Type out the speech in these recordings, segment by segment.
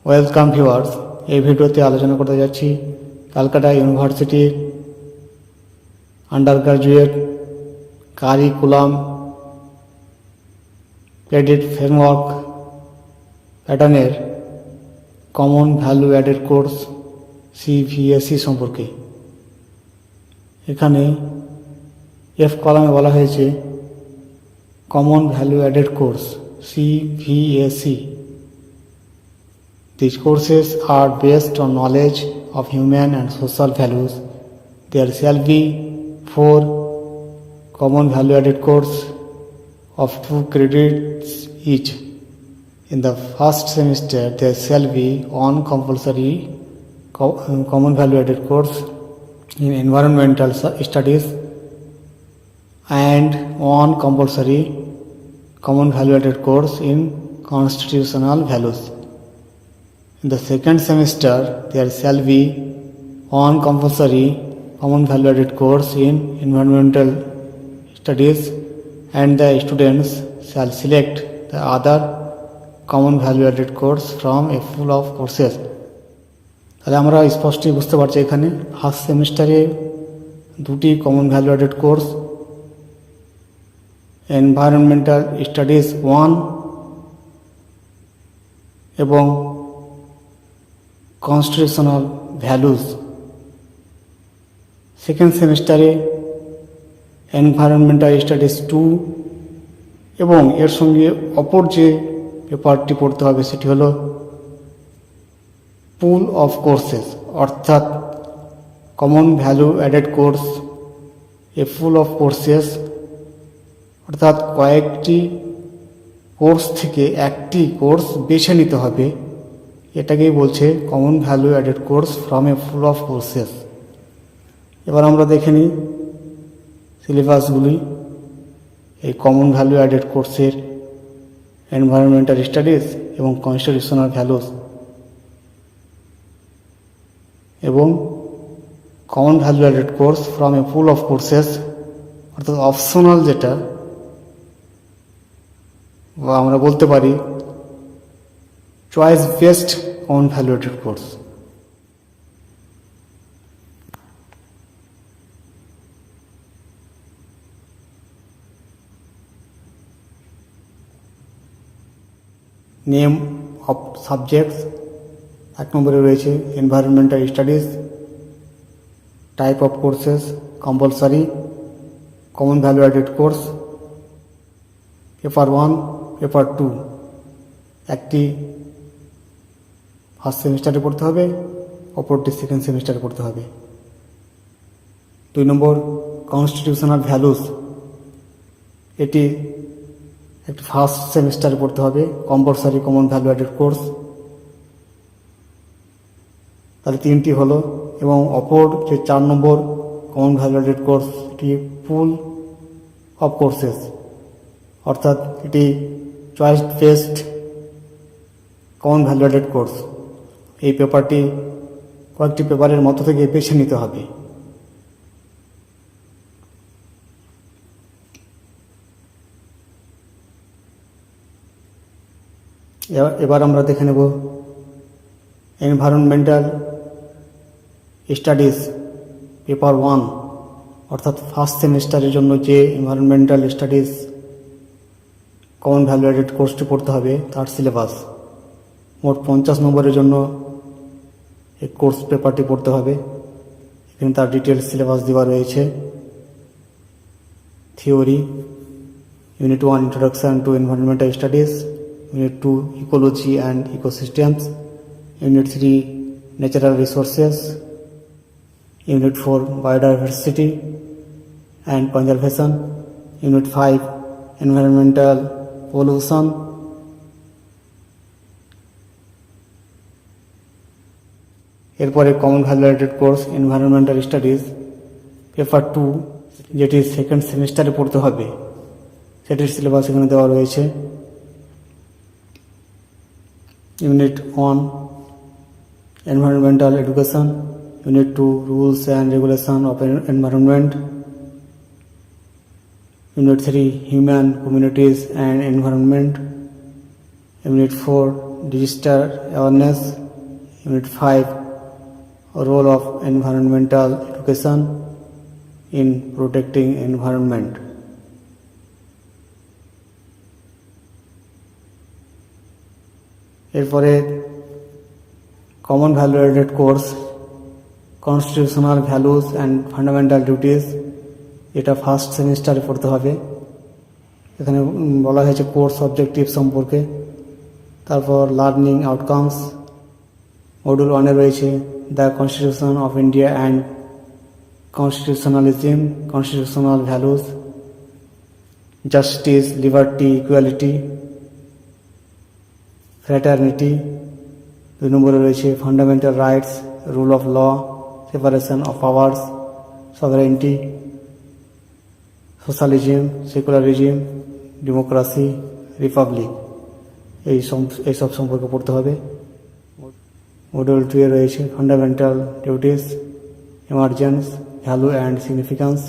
Welcome viewers, এই ভিডিওতে আলোচনা করতে যাচ্ছি ক্যালকাটা ইউনিভার্সিটির under graduate curriculum credit framework প্যাটার্নের কমন ভ্যালু অ্যাডেড কোর্স সিভিএসই সম্পর্কে। এখানে এফ কলামে বলা হয়েছে common value added course CVAC. These courses are based on knowledge of human and social values. There shall be 4 common value added course of 2 credits each. In the first semester there shall be one compulsory common value added course in environmental studies and one compulsory common value added course in constitutional values. In the second semester, there shall be one compulsory common value added course in environmental studies and the students shall select the other common value added course from a pool of courses. তাহলে আমরা স্পষ্টই বুঝতে পারছি এখানে first সেমিস্টারে 2টি common value added course, environmental studies 1 এবং constitutional values. Second সেমিস্টারে environmental studies 2 এবং এর সঙ্গে অপর যে পেপারটি পড়তে হবে সেটি হলো পুল অফ কোর্সেস, অর্থাৎ common value added course A pool of courses, অর্থাৎ কয়েকটি কোর্স থেকে একটি কোর্স বেছে নিতে হবে। এটাকেই বলছে common value added course from a pool of courses. এবার আমরা দেখে নিই সিলেবাসগুলি। এই কমন ভ্যালু অ্যাডেড কোর্সের এনভায়রনমেন্টাল স্টাডিজ এবং কনস্টিটিউশনাল ভ্যালুস এবং common value added course from a pool of courses, অর্থাৎ অপশনাল যেটা, বা আমরা বলতে পারি choice based common value added course. Name of subjects 1 নম্বরে রয়েছে environmental studies, type of courses compulsory, common value added course, paper 1 paper 2 একটি first সেমিস্টারে পড়তে হবে, অপরটি সেকেন্ড সেমিস্টারে পড়তে হবে। 2 নম্বর কনস্টিটিউশনাল ভ্যালুস, এটি একটি ফার্স্ট সেমিস্টারে পড়তে হবে, compulsory common value added course. তাহলে 3টি হলো, এবং অপর যে 4 নম্বর কমন ভ্যালু অ্যাডেড কোর্স এটি পুল অফ কোর্সেস, অর্থাৎ এটি choice based common value added course. এই পেপারটি কয়েকটি পেপারের মধ্য থেকে বেছে নিতে হবে। এবার আমরা দেখে নেব এনভায়রনমেন্টাল স্টাডিজ পেপার 1, অর্থাৎ ফার্স্ট সেমিস্টারের জন্য যে environmental studies common value added কোর্সটি পড়তে হবে তার সিলেবাস। মোট 50 নম্বরের জন্য এই কোর্স পেপারটি পড়তে হবে। এখানে তার ডিটেলস সিলেবাস দেওয়া রয়েছে। Theory, unit 1 introduction to environmental studies, unit 2 ecology and ecosystems, unit 3 natural resources, unit 4 biodiversity and conservation, unit 5 environmental pollution, এরপরে common value added course environmental studies paper 2, যেটি সেকেন্ড সেমিস্টারে পড়তে হবে, সেটির সিলেবাস এখানে দেওয়া রয়েছে। Unit 1 environmental education, unit 2 rules and regulation of environment, unit 3 human communities and environment, Unit 4, disaster awareness. Unit 5, role of environmental education in protecting environment. এরপরে common value added course constitutional values and fundamental duties, এটা first সেমিস্টারে পড়তে হবে। এখানে বলা হয়েছে course objective সম্পর্কে। তারপর লার্নিং আউটকামস, মডিউল 1-এ রয়েছে the constitution of India and constitutionalism, constitutional values, justice, liberty, equality, fraternity. 2 নম্বরে রয়েছে fundamental rights, rule of law, separation of powers, sovereignty, socialism, secularism, democracy, republic, এইসব সম্পর্কে পড়তে হবে। মডিউল 2-এ রয়েছে fundamental duties, emergence, value and significance,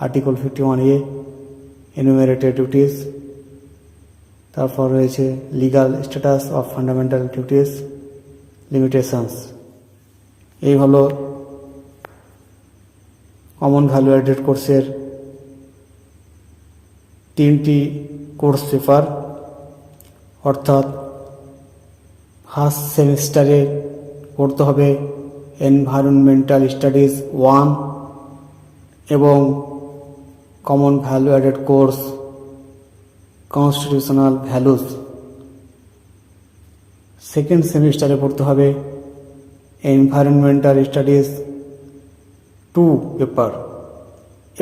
article 51A, enumerated duties. তারপর রয়েছে legal status of fundamental duties, limitations. এই হলো কমন ভ্যালু অ্যাডেড কোর্সের 3টি কোর্স পেপার, অর্থাৎ ফার্স্ট সেমিস্টারে পড়তে হবে এনভায়রনমেন্টাল স্টাডিজ 1 এবং common value added course constitutional values. Second সেমিস্টারে পড়তে হবে এনভায়রনমেন্টাল স্টাডিজ 2 পেপার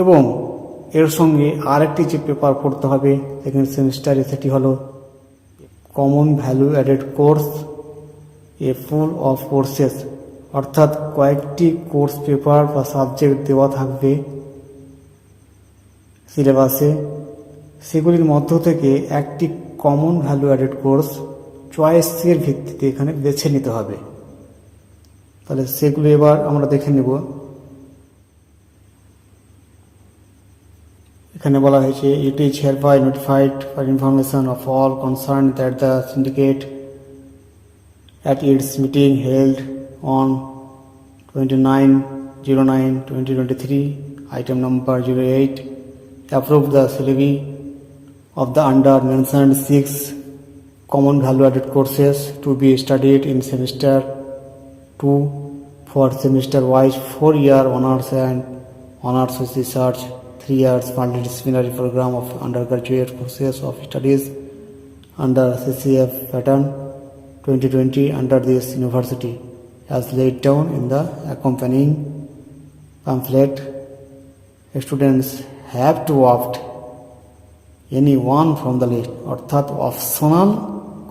এবং এর সঙ্গে আরেকটি যে পেপার পড়তে হবে সেকেন্ড সেমিস্টারে, সেটি হলো common value added course A full of courses, অর্থাৎ কয়েকটি কোর্স পেপার বা সাবজেক্ট দেওয়া থাকবে সিলেবাসে, সেগুলির মধ্য থেকে একটি কমন ভ্যালু অ্যাডেড কোর্স চয়েসের ভিত্তিতে এখানে বেছে নিতে হবে। তাহলে সেগুলো এবার আমরা দেখে নেব। এখানে বলা হয়েছে it is hereby notified for information of all concerned that the syndicate at its meeting held on 29/09/2023 item number 08 approved the syllabi of the under mentioned 6 common value added courses to be studied in semester 2 for semester wise 4-year honors and honors with research, 3 years multidisciplinary program of undergraduate courses of studies under CCF pattern 2020 under this university as laid down in the accompanying pamphlet. Students have to opt any one from the list, অর্থাৎ optional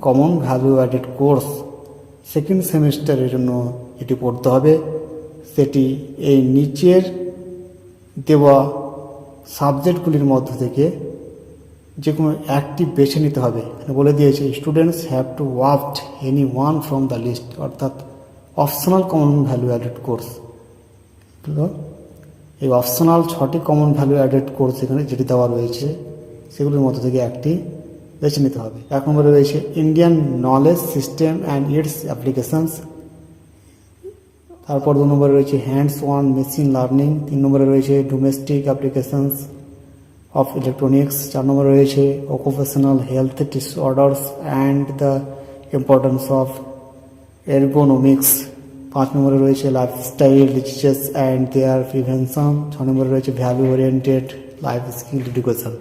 common value added course second সেমিস্টারের জন্য এটি পড়তে হবে। সেটি এই নিচের দেওয়া সাবজেক্টগুলির মধ্য থেকে যে কোনো একটি বেছে নিতে হবে। বলে দিয়েছে students have to opt any one from the list, অর্থাৎ optional common value added course. এই অপশনাল 6টি কমন ভ্যালু অ্যাডেড কোর্স এখানে যেটি দেওয়া রয়েছে সেগুলির মধ্য থেকে একটি বেছে নিতে হবে। 1 নম্বরে রয়েছে Indian knowledge system and it's applications. তারপর 2 নম্বরে রয়েছে হ্যান্ডস অন মেশিন লার্নিং। 3 নম্বরে রয়েছে ডোমেস্টিক অ্যাপ্লিকেশনস অফ ইলেকট্রনিক্স। 4 নম্বরে রয়েছে occupational health disorders and the importance of ergonomics. 5 নম্বরে রয়েছে lifestyle diseases and their prevention. 6 নম্বরে রয়েছে value oriented life skill education.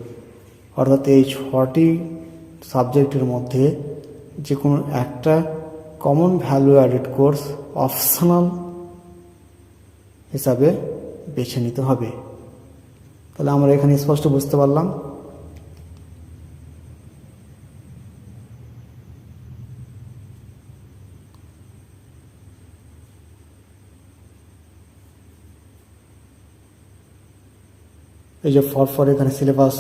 অর্থাৎ এই 6টি সাবজেক্টের মধ্যে যে কোনো একটা common value added course optional হিসাবে বেছে নিতে হবে। তাহলে আমরা এখানে স্পষ্ট বুঝতে পারলাম এই যে ফর এখানে সিলেবাস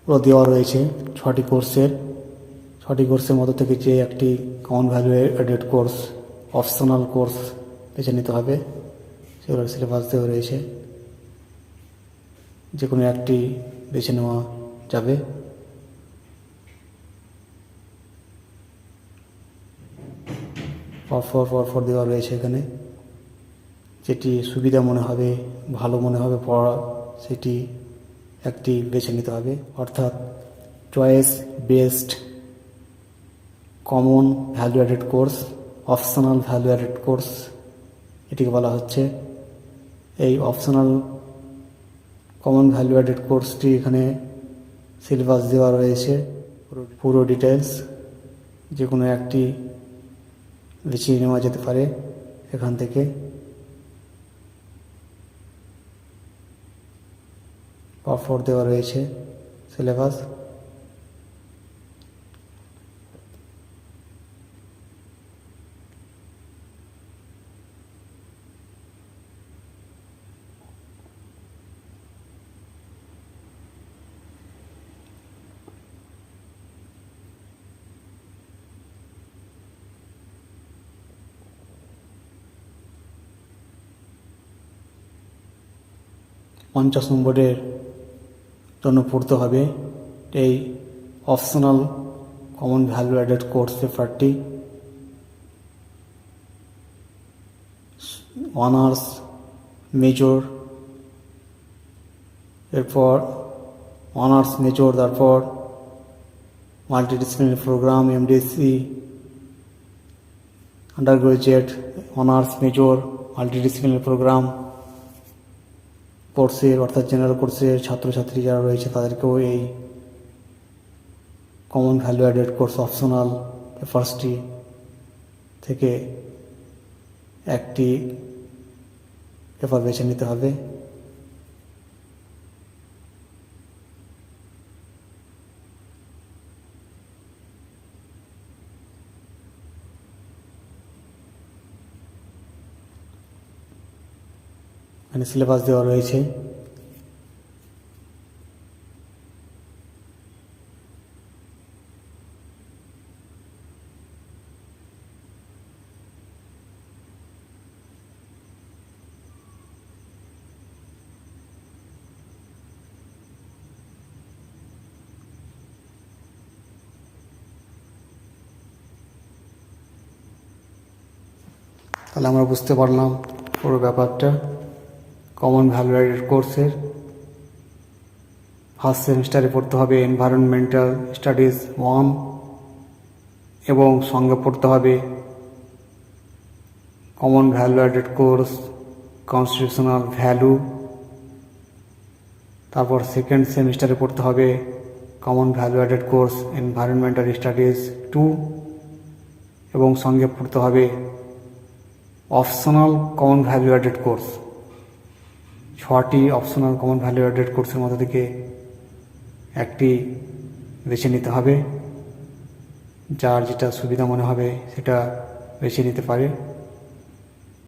পুরো দেওয়া রয়েছে 6টি কোর্সের মধ্যে থেকে যে একটি common value added course optional course বেছে নিতে হবে, সেগুলোর সিলেবাস দেওয়া রয়েছে। যে কোনো একটি বেছে নেওয়া যাবে। পরপর দেওয়া রয়েছে এখানে। যেটি সুবিধা মনে হবে, ভালো মনে হবে পড়া, সেটি একটি বেছে নিতে হবে। অর্থাৎ choice based common value added course, optional value added course এটিকে বলা হচ্ছে। এই অপশনাল কমন ভ্যালু অ্যাডেড কোর্সটি এখানে সিলেবাস দেওয়া রয়েছে, পুরো ডিটেলস। যে কোনো একটি বেছে নেওয়া যেতে পারে এখান থেকে। পরপর দেওয়া রয়েছে সিলেবাস। পঞ্চাশ নম্বরের জন্য পড়তে হবে এই optional common value added course পেপারটি। অনার্স, মেজর, এরপর অনার্স মেজর, তারপর multidisciplinary programme, MDC, under graduate, honours major, multidisciplinary programme কোর্সের অর্থাৎ জেনারেল কোর্সের ছাত্রছাত্রী যারা রয়েছে তাদেরকেও এই common value added course optional পেপারসটি থেকে একটি পেপার বেছে নিতে হবে। এখানে সিলেবাস দেওয়া রয়েছে। তাহলে আমরা বুঝতে পারলাম পুরো ব্যাপারটা কমন ভ্যালু অ্যাডেড কোর্সের। ফার্স্ট সেমিস্টারে পড়তে হবে এনভায়রনমেন্টাল স্টাডিজ 1 এবং সঙ্গে পড়তে হবে common value added course constitutional value. তারপর সেকেন্ড সেমিস্টারে পড়তে হবে common value added course environmental studies 2 এবং সঙ্গে পড়তে হবে optional common value added course. 6টি অপশনাল কমন ভ্যালু অ্যাডেড কোর্সের মধ্যে থেকে একটি বেছে নিতে হবে। যার যেটা সুবিধা মনে হবে সেটা বেছে নিতে পারে।